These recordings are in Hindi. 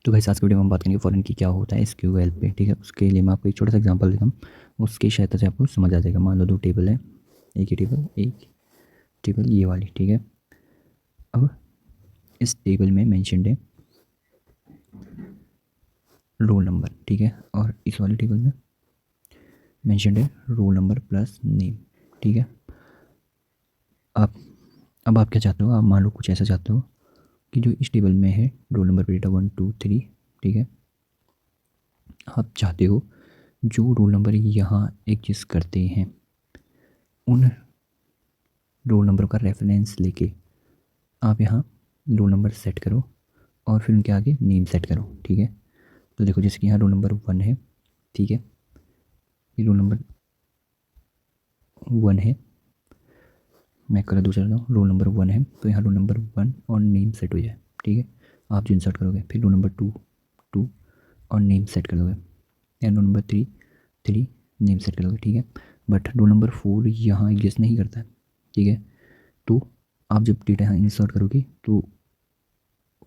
तो गाइस आज की वीडियो में हम बात करेंगे फॉरेन की क्या होता है एसक्यूएल पे। ठीक है, उसके लिए मैं आपको एक छोटा सा एग्जांपल देता हूँ, उसकी सहायता से आपको समझ आ जाएगा। मान लो दो टेबल है, एक टेबल ये वाली। ठीक है, अब इस टेबल में मेंशन्ड है रोल नंबर। ठीक है, और इस वाली टेबल में मेंशन्ड है रोल नंबर प्लस नेम। ठीक है, आप अब आप क्या चाहते हो, आप मान लो कुछ ऐसा चाहते हो कि जो इस टेबल में है रोल नंबर पर डेटा 1 2 3। ठीक है, आप चाहते हो जो रोल नंबर यहाँ एग्जिस्ट करते हैं उन रोल नंबर का रेफरेंस लेके आप यहाँ रोल नंबर सेट करो और फिर उनके आगे नेम सेट करो। ठीक है, तो देखो जैसे कि यहाँ रोल नंबर 1 है। ठीक है, ये रोल नंबर 1 है, मैं कलर दूसरा रहा हूँ, रोल नंबर 1 है तो यहाँ रोल नंबर 1 और नेम सेट हो जाए। ठीक है, आप जो इंसर्ट करोगे फिर रोल नंबर 2 और नेम सेट कर दोगे, या रोल नंबर 3 नेम सेट कर दोगे। ठीक है, बट रोल नंबर 4 यहाँ एग्जिस्ट नहीं करता है। ठीक है, तो आप जब डेटा यहाँ इंसर्ट करोगे तो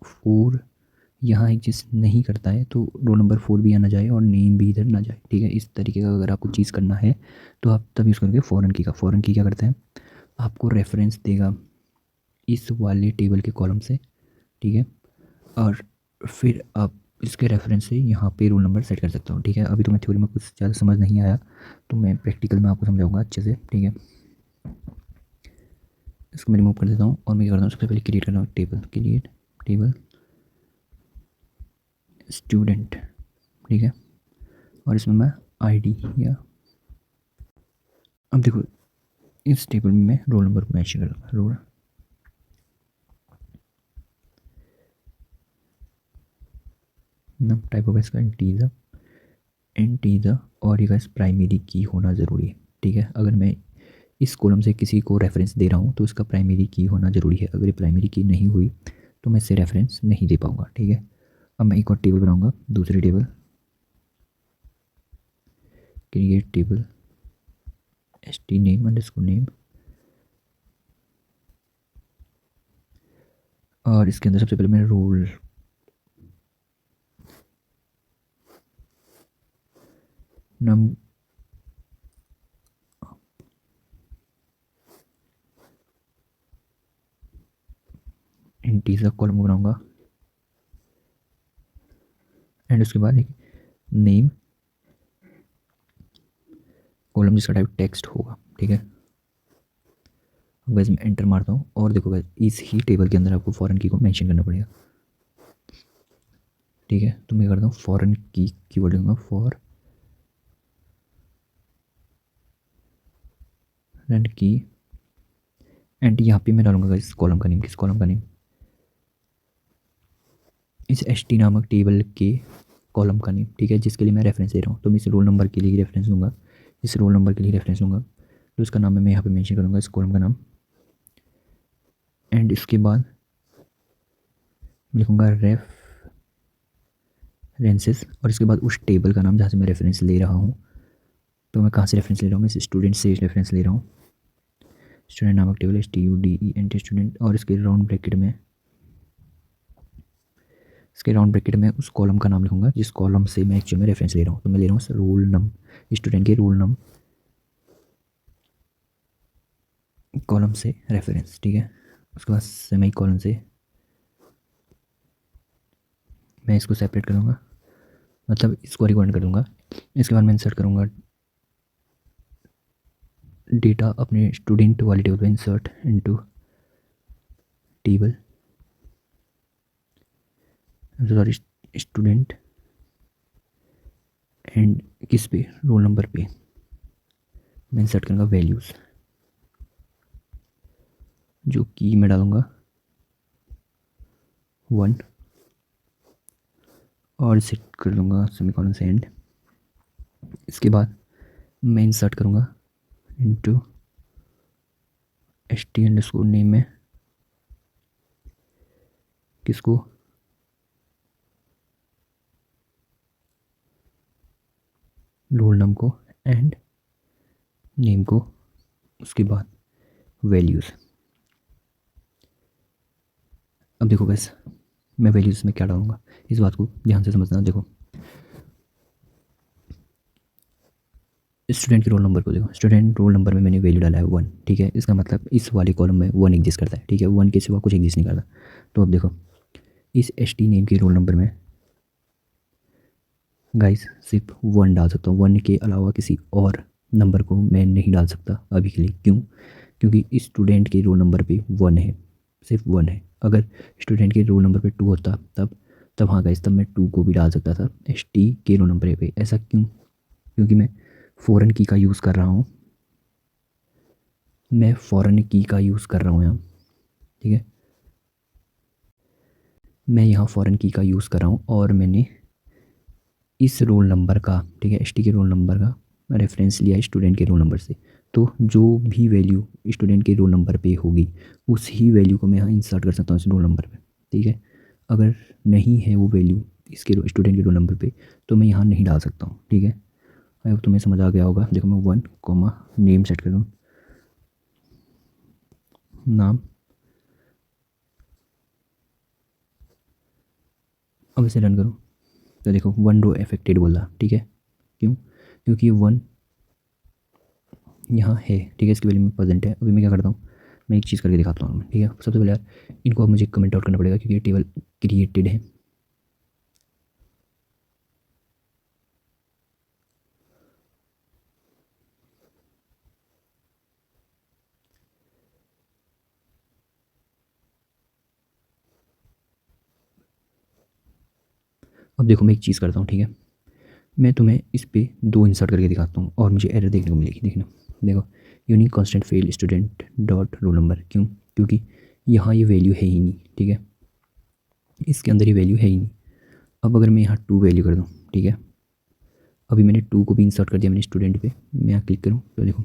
4 यहाँ एग्जिस्ट नहीं करता है, तो रोल नंबर 4 भी यहाँ ना जाए और नेम भी इधर ना जाए। ठीक है, इस तरीके का अगर आपको चीज़ करना है तो आप तब यूज़ करोगे फॉरेन की का। फॉरेन की क्या करता है, आपको रेफरेंस देगा इस वाले टेबल के कॉलम से। ठीक है, और फिर आप इसके रेफरेंस से यहाँ पे रोल नंबर सेट कर सकते हो। ठीक है, अभी तो मैं थ्योरी में कुछ ज़्यादा समझ नहीं आया तो मैं प्रैक्टिकल में आपको समझाऊंगा अच्छे से। ठीक है, इसको मैं रिमूव कर देता हूँ और मैं क्या करता हूँ, सबसे पहले क्रिएट करता हूँ क्रिएट टेबल स्टूडेंट। ठीक है, और इसमें मैं आईडी या अब देखो इस टेबल में मैं रोल नंबर को मैच कर दूँगा। रोल नंबर टाइप होगा इसका इंटीजर और ये गाइस प्राइमरी की होना ज़रूरी है। ठीक है, अगर मैं इस कॉलम से किसी को रेफरेंस दे रहा हूँ तो इसका प्राइमरी की होना ज़रूरी है। अगर ये प्राइमरी की नहीं हुई तो मैं इससे रेफरेंस नहीं दे पाऊँगा। ठीक है, अब मैं एक और टेबल बनाऊँगा, दूसरी table create table st name underscore name, और इसके अंदर सबसे पहले मैं रोल नम इंटीजर कॉलम बनाऊँगा एंड उसके बाद एक नेम कॉलम जिसका टाइप टेक्स्ट होगा। ठीक है, अब गाइस मैं एंटर मारता हूँ और देखो गाइस इस ही टेबल के अंदर आपको फॉरेन की को मेंशन करना पड़ेगा। ठीक है, तो मैं करता हूँ फॉरेन की कीवर्ड लूँगा फॉरेन की एंड यहाँ पे मैं डालूंगा इस कॉलम का नेम। किस कॉलम का नेम, इस st नामक टेबल के कॉलम का नेम। ठीक है, जिसके लिए मैं रेफरेंस दे रहा हूँ तो मैं इस रोल नंबर के लिए रेफरेंस लूँगा, इस रोल नंबर के लिए रेफरेंस लूँगा तो इसका नाम मैं यहाँ पे मेंशन करूँगा, इस कॉलम का नाम। एंड इसके बाद लिखूँगा रेफरेंसेस और इसके बाद उस टेबल का नाम जहाँ से मैं रेफरेंस ले रहा हूँ। तो मैं कहाँ से रेफरेंस ले रहा हूँ, मैं स्टूडेंट से रेफरेंस ले रहा हूँ। स्टूडेंट नामक टेबल STUDENT स्टूडेंट, और इसके राउंड ब्रैकेट में उस कॉलम का नाम लिखूंगा जिस कॉलम से मैं एक्चुअल में रेफरेंस ले रहा हूँ। तो मैं ले रहा हूँ रोल नम स्टूडेंट के रोल नम कॉलम से रेफरेंस। ठीक है, उसके बाद सेमी कॉलम से मैं इसको सेपरेट करूँगा, मतलब इसको रिकॉर्ड कर दूँगा। इसके बाद मैं इंसर्ट करूँगा डेटा अपने स्टूडेंट वाली टेबल पर, insert into table sorry student and किस पे, रोल नंबर पे मैं इंसर्ट करूँगा वैल्यूज़, जो कि मैं डालूँगा 1 और सेट कर दूँगा सेमीकोलन से एंड। इसके बाद मैं इंसर्ट करूँगा इनटू st_name में किसको, रोल नंबर को एंड नेम को, उसके बाद वैल्यूज़। अब देखो बस मैं वैल्यूज़ में क्या डालूंगा, इस बात को ध्यान से समझना। देखो स्टूडेंट के रोल नंबर को देखो, स्टूडेंट रोल नंबर में मैंने वैल्यू डाला है 1, ठीक है। इसका मतलब इस वाले कॉलम में 1 एग्जिस्ट करता है, ठीक है। 1 के सिवा कुछ एग्जिस्ट नहीं करता। तो अब देखो इस ST नेम के रोल नंबर में गाइस सिर्फ 1 डाल सकता हूँ, 1 के अलावा किसी और नंबर को मैं नहीं डाल सकता अभी के लिए। क्यों? क्योंकि स्टूडेंट के रोल नंबर पे 1 है, सिर्फ 1 है। अगर स्टूडेंट के रोल नंबर पे 2 होता तब तब हाँ गाइस, तब मैं 2 को भी डाल सकता था ST के रोल नंबर पे। ऐसा क्यों? क्योंकि मैं फ़ॉरेन की का यूज़ कर रहा हूँ, मैं फ़ॉरेन की का यूज़ कर रहा हूँ यहाँ, ठीक है। मैं यहाँ फ़ॉरेन की का यूज़ कर रहा हूँ और मैंने इस रोल नंबर का, ठीक है, ST के रोल नंबर का रेफरेंस लिया है स्टूडेंट के रोल नंबर से। तो जो भी वैल्यू स्टूडेंट के रोल नंबर पे होगी उस ही वैल्यू को मैं यहाँ इंसर्ट कर सकता हूँ इस रोल नंबर पे, ठीक है। अगर नहीं है वो वैल्यू इसके स्टूडेंट के रोल नंबर पे तो मैं यहाँ नहीं डाल सकता हूँ, ठीक है। अब तुम्हें समझ आ गया होगा। देखो मैं 1 कॉमा नेम सेट कर दूँ, नाम। अब इसे रन करूँ तो देखो 1 रो अफेक्टेड बोल रहा, ठीक है। क्यों? क्योंकि 1 यहाँ है, ठीक है, इसकी वैल्यू में प्रेजेंट है। अभी मैं क्या करता हूँ, मैं एक चीज़ करके दिखाता हूँ, ठीक है। सबसे पहले यार इनको अब मुझे कमेंट आउट करना पड़ेगा क्योंकि ये टेबल क्रिएटेड है। अब देखो मैं एक चीज़ करता हूँ, ठीक है। मैं तुम्हें इस पे 2 इंसर्ट करके दिखाता हूँ और मुझे एरर देखने को मिलेगी। देखना, देखो unique constant fail student dot roll number. क्यों? क्योंकि यहाँ ये वैल्यू है ही नहीं, ठीक है, इसके अंदर ये वैल्यू है ही नहीं। अब अगर मैं यहाँ 2 वैल्यू कर दूँ, ठीक है, अभी मैंने 2 को भी इंसर्ट कर दिया मैंने स्टूडेंट पे। मैं यहाँ क्लिक करूँ तो देखो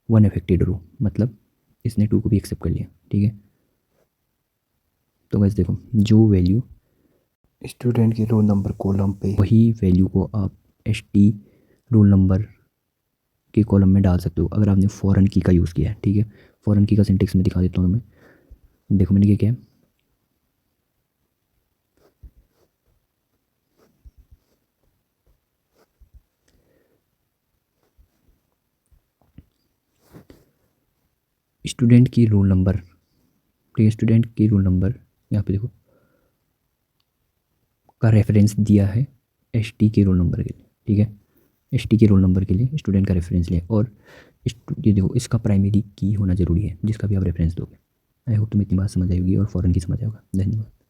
1 अफेक्टेड रो, मतलब इसने 2 को भी एक्सेप्ट कर लिया, ठीक है। तो वैसे देखो जो वैल्यू स्टूडेंट के रोल नंबर कॉलम पे वही वैल्यू को आप ST रोल नंबर के कॉलम में डाल सकते हो अगर आपने फॉरेन की का यूज़ किया है, ठीक है। फॉरेन की का सिंटेक्स में दिखा देता हूँ तुम्हें। देखो मैंने क्या किया है, स्टूडेंट की रोल नंबर, ठीक है, स्टूडेंट की रोल नंबर यहाँ पे देखो का रेफरेंस दिया है ST के रोल नंबर के लिए, ठीक है। ST के रोल नंबर के लिए स्टूडेंट का रेफरेंस लिया और ये देखो इसका प्राइमरी की होना ज़रूरी है जिसका भी आप रेफरेंस दोगे। आई होप तुम्हें इतनी बात समझ आई होगी और फॉरेन की समझ आएगा। धन्यवाद।